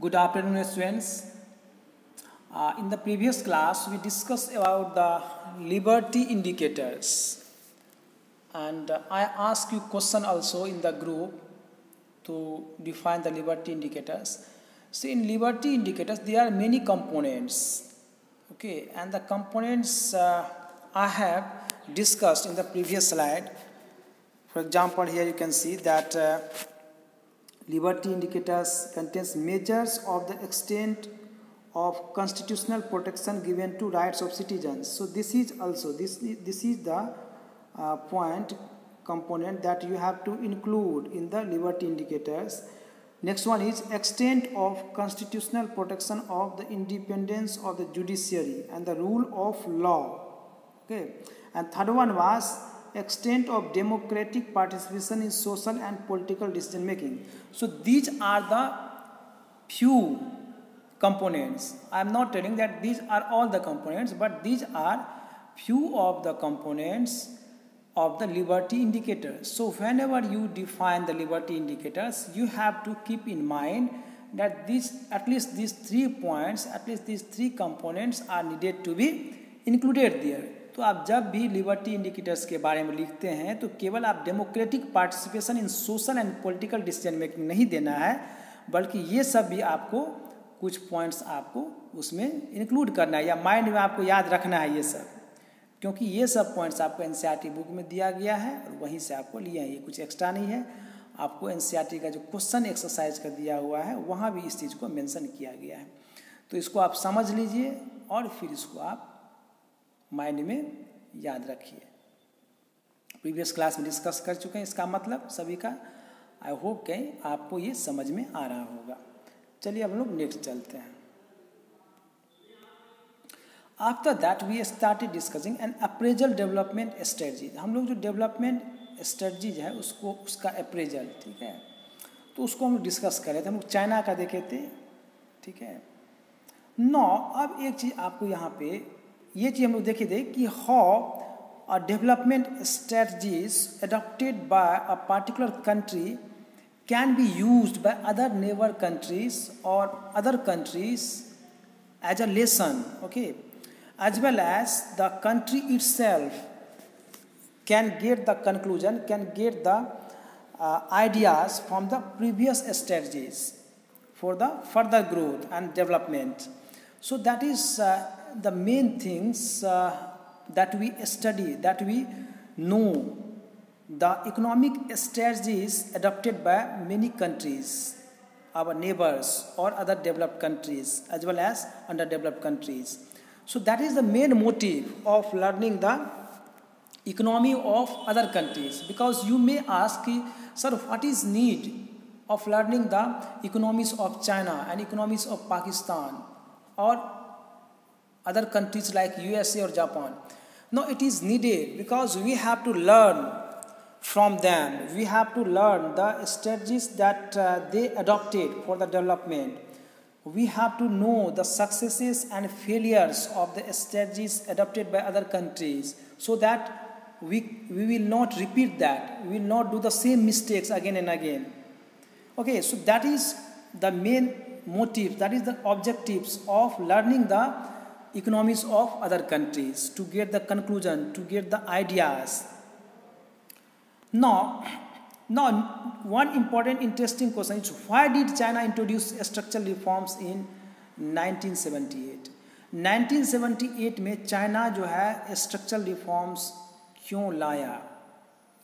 Good afternoon, students. In the previous class, we discussed about the liberty indicators, and I asked you question also in the group to define the liberty indicators. So, in liberty indicators, there are many components. Okay, and the components I have discussed in the previous slide. For example, here you can see that liberty indicators contains measures of the extent of constitutional protection given to rights of citizens. So this is also this is the point component that you have to include in the liberty indicators. Next one is extent of constitutional protection of the independence of the judiciary and the rule of law. Okay, and third one was extent of democratic participation in social and political decision making. So these are the few components. I am not telling that these are all the components, but these are few of the components of the liberty indicators. So whenever you define the liberty indicators, you have to keep in mind that at least these 3 points, at least these 3 components are needed to be included there. तो आप जब भी liberty indicators के बारे में लिखते हैं तो केवल आप democratic participation in social and political decision making नहीं देना है, बल्कि ये सब भी आपको कुछ पॉइंट्स आपको उसमें इंक्लूड करना है या माइंड में आपको याद रखना है ये सब, क्योंकि ये सब पॉइंट्स आपको एनसीईआरटी बुक में दिया गया है और वहीं से आपको लिया है, ये कुछ एक्स्ट्रा नहीं है। आपको एनसीईआरटी का जो क्वेश्चन एक्सरसाइज का दिया हुआ है वहाँ भी इस चीज़ को मेंशन किया गया है। तो इसको आप समझ लीजिए और फिर इसको आप माइंड में याद रखिए। प्रीवियस क्लास में डिस्कस कर चुके हैं इसका मतलब सभी का। आई होप कि आपको ये समझ में आ रहा होगा। चलिए हम लोग नेक्स्ट चलते हैं। After that we started discussing an appraisal development strategy. हम लोग जो डेवलपमेंट स्ट्रेटजीज है उसको उसका अप्रेजल, ठीक है, तो उसको हम डिस्कस कर रहे थे। हम लोग चाइना का देखे थे, ठीक है। नौ अब एक चीज़ आपको यहाँ पे ये चीज़ हम लोग देखे थे कि how development strategies adopted by a particular country can be used by other neighbor countries or other countries as a lesson, okay, as well as the country itself can get the conclusion, can get the ideas from the previous strategies for the further growth and development. So that is the main things that we study, that we know. The economic strategies adopted by many countries, our neighbors or other developed countries as well as underdeveloped countries. So that is the main motive of learning the economy of other countries, because you may ask, sir, what is need of learning the economies of China and economies of Pakistan or other countries like USA or Japan? No, it is needed because we have to learn from them. We have to learn the strategies that they adopted for the development. We have to know the successes and failures of the strategies adopted by other countries, so that we will not repeat that. We will not do the same mistakes again and again. Okay, so that is the main motive, that is the objectives of learning the economies of other countries, to get the conclusion, to get the ideas. Now, one important interesting question is, why did China introduce structural reforms in 1978? 1978 में China जो है structural reforms क्यों लाया?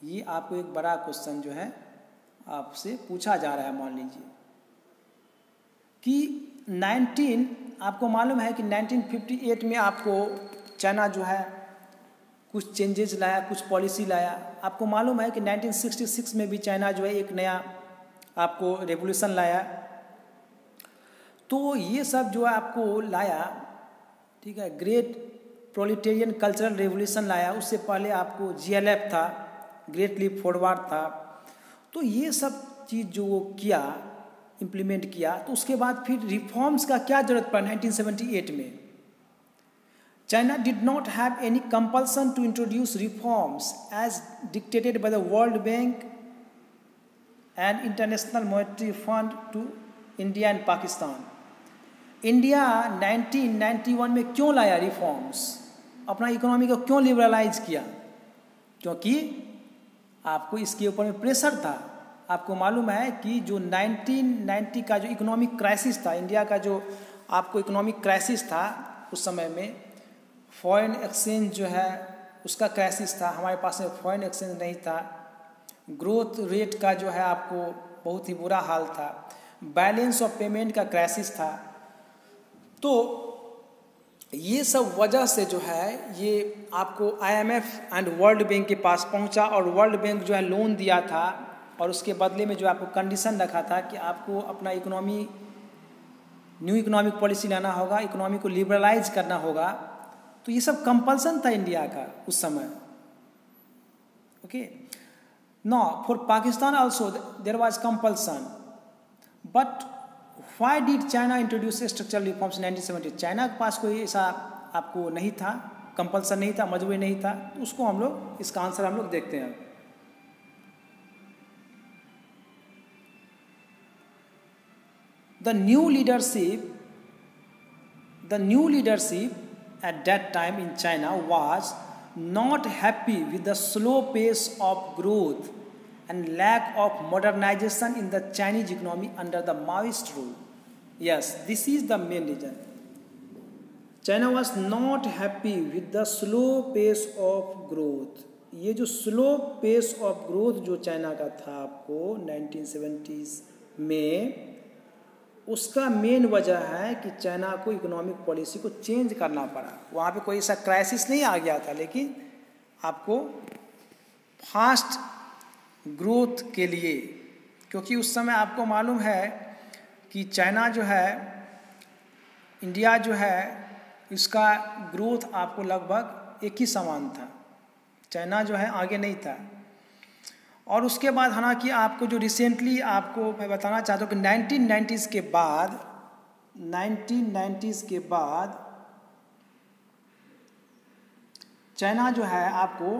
ये आपको एक बड़ा question जो है आपसे पूछा जा रहा है। मान लीजिए कि आपको मालूम है कि 1958 में आपको चाइना जो है कुछ चेंजेस लाया, कुछ पॉलिसी लाया। आपको मालूम है कि 1966 में भी चाइना जो है एक नया आपको रेवोल्यूशन लाया। तो ये सब जो है आपको लाया, ठीक है, ग्रेट प्रोलेटेरियन कल्चरल रेवोल्यूशन लाया। उससे पहले आपको GLF था, ग्रेट लीप फॉरवर्ड था। तो ये सब चीज़ जो वो किया, इम्प्लीमेंट किया, तो उसके बाद फिर रिफॉर्म्स का क्या जरूरत पड़ा 1978 में? China did not have any compulsion to introduce reforms as dictated by the World Bank and International Monetary Fund to India and Pakistan. India 1991 में क्यों लाया रिफॉर्म्स, अपना इकोनॉमी को क्यों लिबरलाइज किया? क्योंकि आपको इसके ऊपर में प्रेशर था। आपको मालूम है कि जो 1990 का जो इकोनॉमिक क्राइसिस था, इंडिया का जो आपको इकोनॉमिक क्राइसिस था उस समय में, फॉरेन एक्सचेंज जो है उसका क्राइसिस था, हमारे पास में फॉरेन एक्सचेंज नहीं था, ग्रोथ रेट का जो है आपको बहुत ही बुरा हाल था, बैलेंस ऑफ पेमेंट का क्राइसिस था। तो ये सब वजह से जो है ये आपको IMF एंड वर्ल्ड बैंक के पास पहुंचा और वर्ल्ड बैंक जो है लोन दिया था और उसके बदले में जो आपको कंडीशन रखा था कि आपको अपना इकोनॉमी, न्यू इकोनॉमिक पॉलिसी लाना होगा, इकोनॉमी को लिबरलाइज करना होगा। तो ये सब कंपल्सन था इंडिया का उस समय। Okay, no for Pakistan also there was compulsion, but why did China introduce structural reforms 1970? China के पास कोई ऐसा आपको नहीं था, कंपल्सन नहीं था, मजबूरी नहीं था। तो उसको हम लोग, इसका आंसर हम लोग देखते हैं। The new leadership at that time in China was not happy with the slow pace of growth and lack of modernization in the Chinese economy under the Maoist rule. Yes, this is the main reason. China was not happy with the slow pace of growth. ये जो slow pace of growth जो China का था आपको 1970s में, उसका main वजह है कि चाइना को इकोनॉमिक पॉलिसी को चेंज करना पड़ा। वहाँ पे कोई ऐसा क्राइसिस नहीं आ गया था, लेकिन आपको फास्ट ग्रोथ के लिए, क्योंकि उस समय आपको मालूम है कि चाइना जो है, इंडिया जो है, इसका ग्रोथ आपको लगभग एक ही समान था। चाइना जो है आगे नहीं था। और उसके बाद हालांकि आपको जो रिसेंटली आपको मैं बताना चाहता हूँ कि 1990s के बाद चाइना जो है आपको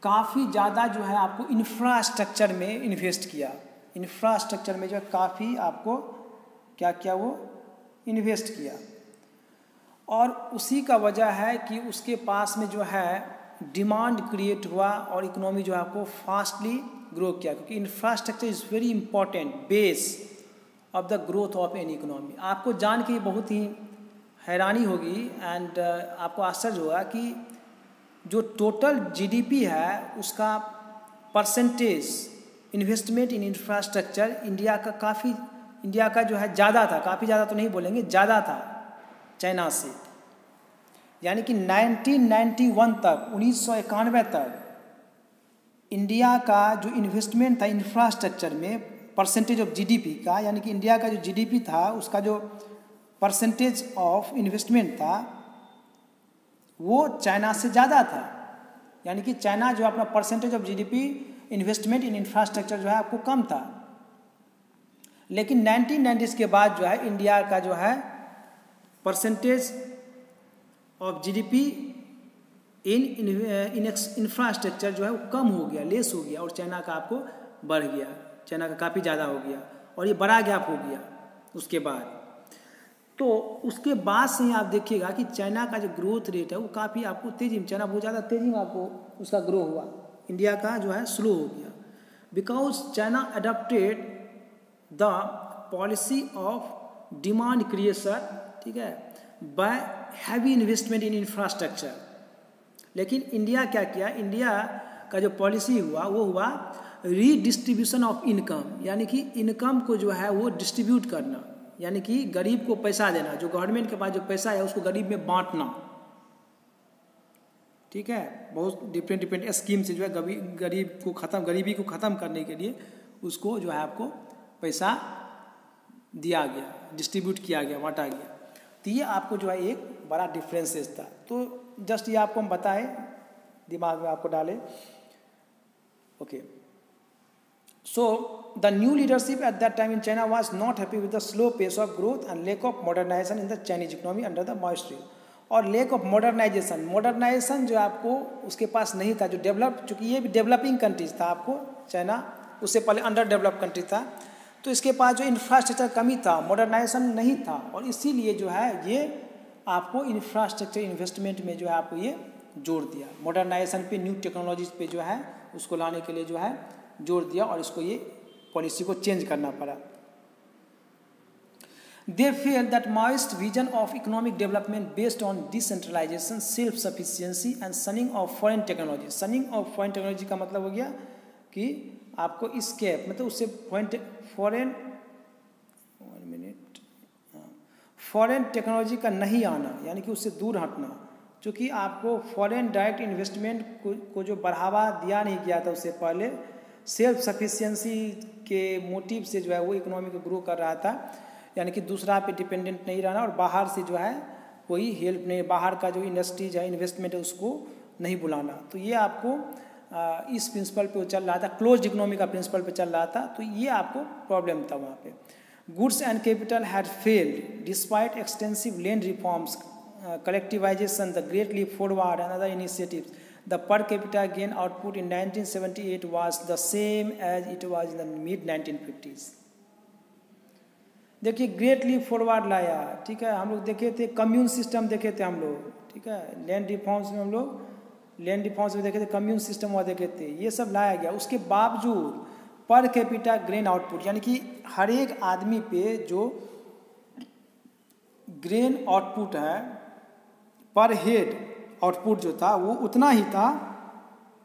काफ़ी ज़्यादा जो है आपको इंफ्रास्ट्रक्चर में इन्वेस्ट किया। इंफ्रास्ट्रक्चर में जो है काफ़ी आपको क्या किया, वो इन्वेस्ट किया। और उसी का वजह है कि उसके पास में जो है डिमांड क्रिएट हुआ और इकोनॉमी जो है आपको फास्टली ग्रो किया, क्योंकि infrastructure is very important base of the growth of any economy. आपको जान के बहुत ही हैरानी होगी एंड आपको आश्चर्य होगा कि जो टोटल GDP है उसका percentage investment in infrastructure India का जो है ज़्यादा था। काफ़ी ज़्यादा तो नहीं बोलेंगे, ज़्यादा था चाइना से। यानी कि 1991 तक, 1991 तक इंडिया का जो इन्वेस्टमेंट था इंफ्रास्ट्रक्चर में परसेंटेज ऑफ GDP का, यानी कि इंडिया का जो GDP था उसका जो परसेंटेज ऑफ इन्वेस्टमेंट था वो चाइना से ज़्यादा था। यानी कि चाइना जो अपना percentage of GDP investment in infrastructure जो है आपको कम था। लेकिन 1990s के बाद जो है इंडिया का जो है percentage of GDP in infrastructure जो है वो कम हो गया, लेस हो गया, और चाइना का आपको बढ़ गया। चाइना का काफ़ी ज़्यादा हो गया और ये बड़ा गैप हो गया उसके बाद। तो उसके बाद से ही आप देखिएगा कि चाइना का जो ग्रोथ रेट है वो काफ़ी आपको तेज़ी में, चाइना बहुत ज़्यादा तेज़ी में आपको उसका ग्रो हुआ, इंडिया का जो है स्लो हो गया। Because China adopted the policy of demand creation, ठीक है, bye heavy investment in infrastructure. लेकिन इंडिया क्या किया, इंडिया का जो पॉलिसी हुआ वो हुआ रीडिस्ट्रीब्यूशन ऑफ इनकम, यानी कि इनकम को जो है वो डिस्ट्रीब्यूट करना, यानी कि गरीब को पैसा देना। जो गवर्नमेंट के पास जो पैसा है उसको गरीब में बांटना, ठीक है। बहुत डिफरेंट स्कीम से जो है गरीबी को ख़त्म करने के लिए उसको जो है आपको पैसा दिया गया, डिस्ट्रीब्यूट किया गया, बांटा गया। तो ये आपको जो है एक बड़ा डिफरेंसेस था। तो जस्ट ये आपको हम बताएं, दिमाग में आपको डालें। Okay, so the new leadership at that time in China was not happy with the slow pace of growth and lack of modernisation in the Chinese economy under the Maoist rule. और lack of modernisation जो आपको उसके पास नहीं था, जो develop, चूँकि ये भी डेवलपिंग कंट्रीज था, आपको चाइना उससे पहले अंडर डेवलप कंट्री था, तो इसके पास जो इंफ्रास्ट्रक्चर कमी था, मॉडर्नाइजेशन नहीं था, और इसीलिए जो है ये आपको इंफ्रास्ट्रक्चर इन्वेस्टमेंट में जो है आपको ये जोर दिया, मॉडर्नाइजेशन पे, न्यू टेक्नोलॉजीज पे जो है उसको लाने के लिए जो है जोर दिया, और इसको ये पॉलिसी को चेंज करना पड़ा। They felt that Maoist vision of economic development based on decentralization, self-sufficiency and shunning of foreign technology. Shunning of foreign technology का मतलब हो गया कि आपको escape, मतलब उससे फॉरेन टेक्नोलॉजी का नहीं आना, यानी कि उससे दूर हटना, क्योंकि आपको फॉरेन डायरेक्ट इन्वेस्टमेंट को जो बढ़ावा दिया नहीं गया था उससे पहले, सेल्फ सफिशिएंसी के मोटिव से जो है वो इकोनॉमी को ग्रो कर रहा था, यानी कि दूसरा पे डिपेंडेंट नहीं रहना, और बाहर से जो है कोई हेल्प नहीं, बाहर का जो इंडस्ट्रीज है, इन्वेस्टमेंट है, उसको नहीं बुलाना। तो ये आपको इस प्रिंसिपल पे चल रहा था, क्लोज्ड इकोनॉमी का प्रिंसिपल पे चल रहा था, तो ये आपको प्रॉब्लम था वहाँ पे। Goods and capital had failed despite extensive land reforms, collectivisation, the great leap forward and other initiatives. The per capita gain output in 1978 was the same as it was in the mid 1950s. देखिए great leap forward लाया, ठीक है, हम लोग देखे थे commune system देखे थे हम लोग, ठीक है, लैंड रिफॉर्म्स में हम लोग लैंड रिफॉर्म्स में देखे थे, कम्यून सिस्टम वहाँ देखे थे, ये सब लाया गया। उसके बावजूद पर कैपिटा ग्रेन आउटपुट, यानी कि हर एक आदमी पे जो ग्रेन आउटपुट है, पर हेड आउटपुट जो था वो उतना ही था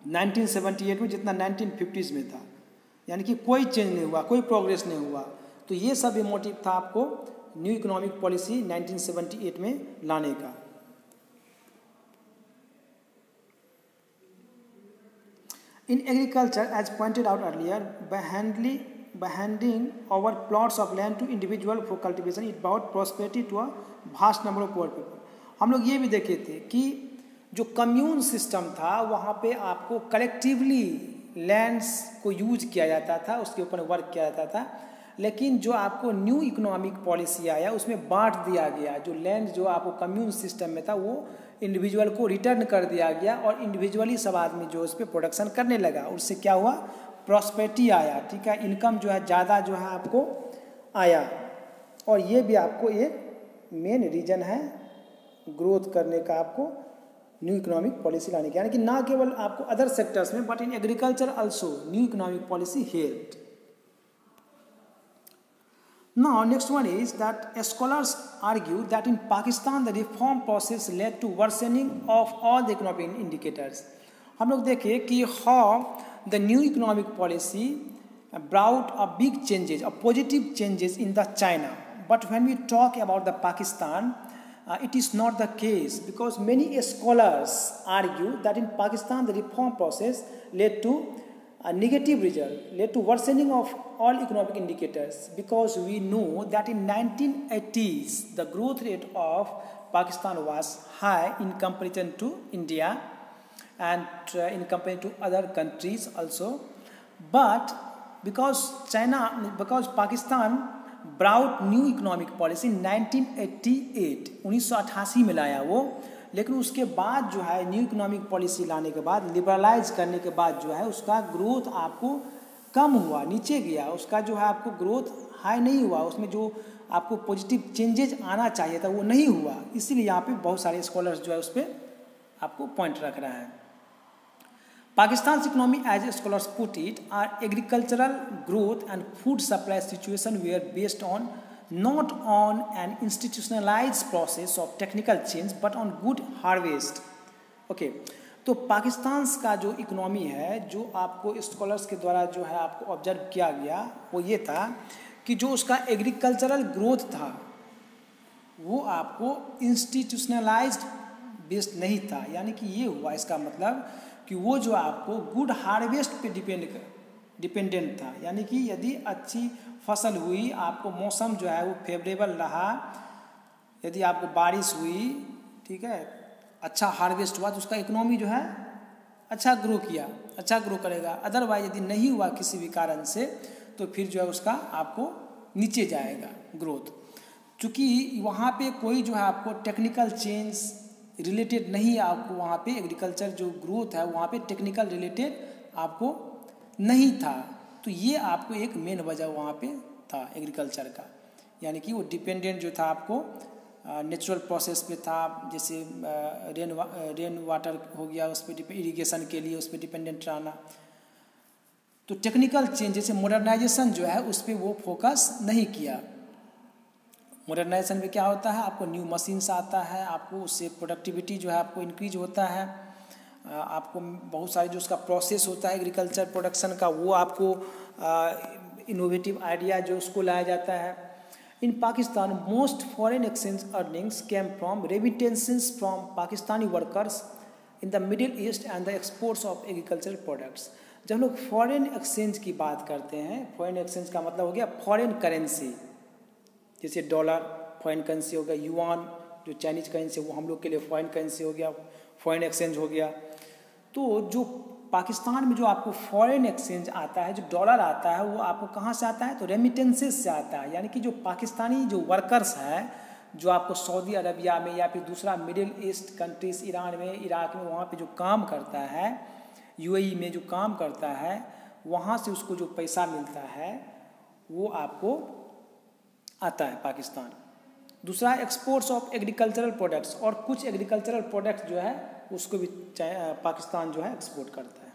1978 में जितना 1950s में था, यानी कि कोई चेंज नहीं हुआ, कोई प्रोग्रेस नहीं हुआ। तो ये सब मोटिव था आपको न्यू इकोनॉमिक पॉलिसी 1978 में लाने का। In agriculture as pointed out earlier, by handing over plots of land to individual for cultivation, it brought prosperity to a vast number of poor people. हम लोग ये भी देखे थे कि जो कम्यून सिस्टम था वहाँ पे आपको कलेक्टिवली लैंड्स को यूज किया जाता था, उसके ऊपर वर्क किया जाता था, लेकिन जो आपको न्यू इकोनॉमिक पॉलिसी आया उसमें बांट दिया गया, जो लैंड जो आपको कम्यून सिस्टम में था वो इंडिविजुअल को रिटर्न कर दिया गया, और इंडिविजुअली सब आदमी जो उस पर प्रोडक्शन करने लगा, उससे क्या हुआ, प्रॉस्पेरिटी आया, ठीक है, इनकम जो है ज़्यादा जो है आपको आया, और ये भी आपको एक मेन रीजन है ग्रोथ करने का, आपको न्यू इकोनॉमिक पॉलिसी लाने की, यानी कि ना केवल आपको अदर सेक्टर्स में but in agriculture also new economic policy helped. Now next one is that scholars argue that in Pakistan the reform process led to worsening of all the economic indicators. हम लोग देखें कि how the new economic policy brought a big changes, a positive changes in the China. But when we talk about the Pakistan, it is not the case, because many scholars argue that in Pakistan the reform process led to a negative result, led to worsening of all economic indicators, because we know that in 1980s the growth rate of Pakistan was high in comparison to India and in comparison to other countries also, but because Pakistan brought new economic policy in 1988, 1988 में लाया वो, लेकिन उसके बाद जो है new economic policy लाने के बाद, लिबरलाइज करने के बाद जो है उसका ग्रोथ आपको कम हुआ, नीचे गया, उसका जो है आपको ग्रोथ हाई नहीं हुआ, उसमें जो आपको पॉजिटिव चेंजेज आना चाहिए था वो नहीं हुआ। इसीलिए यहाँ पे बहुत सारे स्कॉलर्स जो है उस पर आपको पॉइंट रख रहा है। Pakistan's economy, as scholars put it, our agricultural growth and food supply situation were based on not on an institutionalized process of technical change but on good harvest. Okay, तो पाकिस्तान का जो इकोनॉमी है, जो आपको scholars के द्वारा जो है आपको ऑब्जर्व किया गया, वो ये था कि जो उसका एग्रीकल्चरल ग्रोथ था वो आपको इंस्टीट्यूशनलाइज्ड बेस्ड नहीं था, यानी कि ये हुआ, इसका मतलब कि वो जो आपको गुड हार्वेस्ट पे डिपेंडेंट था, यानी कि यदि अच्छी फसल हुई, आपको मौसम जो है वो फेवरेबल रहा, यदि आपको बारिश हुई, ठीक है, अच्छा हार्वेस्ट हुआ, तो उसका इकोनॉमी जो है अच्छा ग्रो किया, अच्छा ग्रो करेगा। अदरवाइज यदि नहीं हुआ किसी भी कारण से, तो फिर जो है उसका आपको नीचे जाएगा ग्रोथ, क्योंकि वहाँ पे कोई जो है आपको टेक्निकल चेंज रिलेटेड नहीं, आपको वहाँ पे एग्रीकल्चर जो ग्रोथ है वहाँ पे टेक्निकल रिलेटेड आपको नहीं था। तो ये आपको एक मेन वजह वहाँ पे था एग्रीकल्चर का, यानी कि वो डिपेंडेंट जो था आपको नेचुरल प्रोसेस पे था, जैसे रेन वाटर हो गया उस पर इरिगेशन के लिए उस पर डिपेंडेंट रहना। तो टेक्निकल चेंज जैसे मॉडर्नाइजेशन जो है उस पर वो फोकस नहीं किया। मॉडर्नाइजेशन में क्या होता है, आपको न्यू मशीन्स आता है, आपको उससे प्रोडक्टिविटी जो है आपको इंक्रीज होता है, आपको बहुत सारे जो उसका प्रोसेस होता है एग्रीकल्चर प्रोडक्शन का वो आपको इनोवेटिव आइडिया जो उसको लाया जाता है। In Pakistan most foreign exchange earnings came from remittances from Pakistani workers in the Middle East and the exports of agricultural products. जब लोग फॉरेन एक्सचेंज की बात करते हैं, फॉरेन एक्सचेंज का मतलब हो गया फॉरेन करेंसी, जैसे डॉलर फॉरेन करेंसी हो गया, युआन जो चाइनीज करेंसी वो हम लोग के लिए फॉरेन करेंसी हो गया, फॉरेन एक्सचेंज हो गया। तो जो पाकिस्तान में जो आपको फॉरेन एक्सचेंज आता है, जो डॉलर आता है, वो आपको कहाँ से आता है, तो रेमिटेंसेस से आता है। यानी कि जो पाकिस्तानी जो वर्कर्स हैं जो आपको सऊदी अरबिया में या फिर दूसरा मिडिल ईस्ट कंट्रीज, ईरान में, इराक में, वहाँ पे जो काम करता है, यूएई में जो काम करता है, वहाँ से उसको जो पैसा मिलता है वो आपको आता है पाकिस्तान। दूसरा एक्सपोर्ट्स ऑफ एग्रीकल्चरल प्रोडक्ट्स, और कुछ एग्रीकल्चरल प्रोडक्ट्स जो है उसको भी पाकिस्तान जो है एक्सपोर्ट करता है।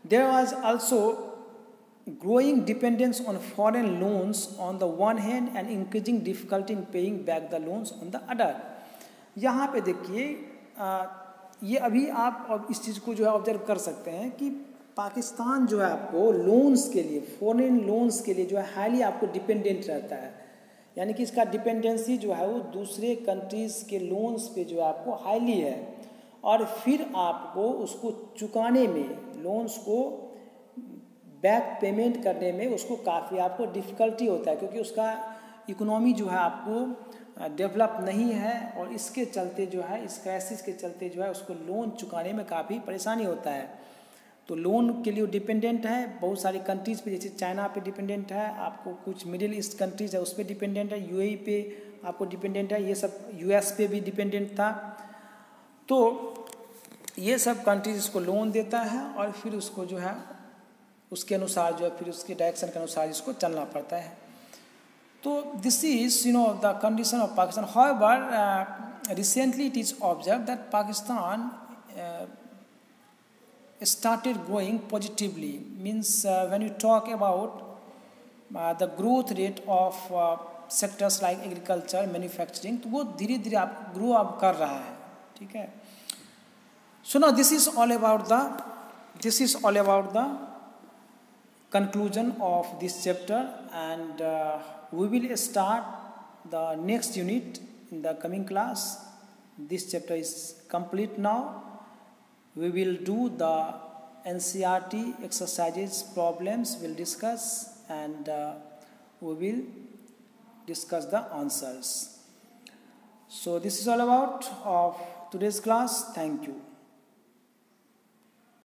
There was also growing dependence on foreign loans on the one hand and increasing difficulty in paying back the loans on the other. यहाँ पे देखिए ये अभी आप अब इस चीज़ को जो है ऑब्जर्व कर सकते हैं कि पाकिस्तान जो है आपको लोन्स के लिए, फॉरेन लोन्स के लिए जो है हाईली आपको डिपेंडेंट रहता है। यानी कि इसका डिपेंडेंसी जो है वो दूसरे कंट्रीज़ के लोन्स पे जो है आपको हाईली है, और फिर आपको उसको चुकाने में, लोन्स को बैक पेमेंट करने में उसको काफ़ी आपको डिफ़िकल्टी होता है, क्योंकि उसका इकोनॉमी जो है आपको डेवलप नहीं है, और इसके चलते जो है, इस क्राइसिस के चलते जो है उसको लोन चुकाने में काफ़ी परेशानी होता है। तो लोन के लिए डिपेंडेंट है बहुत सारी कंट्रीज़ पे, जैसे चाइना पे डिपेंडेंट है, आपको कुछ मिडिल ईस्ट कंट्रीज़ है उस पर डिपेंडेंट है, यूएई पे आपको डिपेंडेंट है, ये सब यूएस पे भी डिपेंडेंट था। तो ये सब कंट्रीज इसको लोन देता है और फिर उसको जो है उसके अनुसार जो है फिर उसके डायरेक्शन के अनुसार इसको चलना पड़ता है। तो this is the condition of Pakistan. However recently it is observe that Pakistan started growing positively, means when you talk about the growth rate of sectors like agriculture, manufacturing, तो वो धीरे धीरे आप ग्रो अप कर रहा है, ठीक है। So now this is all about the conclusion of this chapter, and we will start the next unit in the coming class. This chapter is complete now. We will do the NCERT exercises, problems we'll discuss, and we will discuss the answers. So this is all about of today's class. Thank you.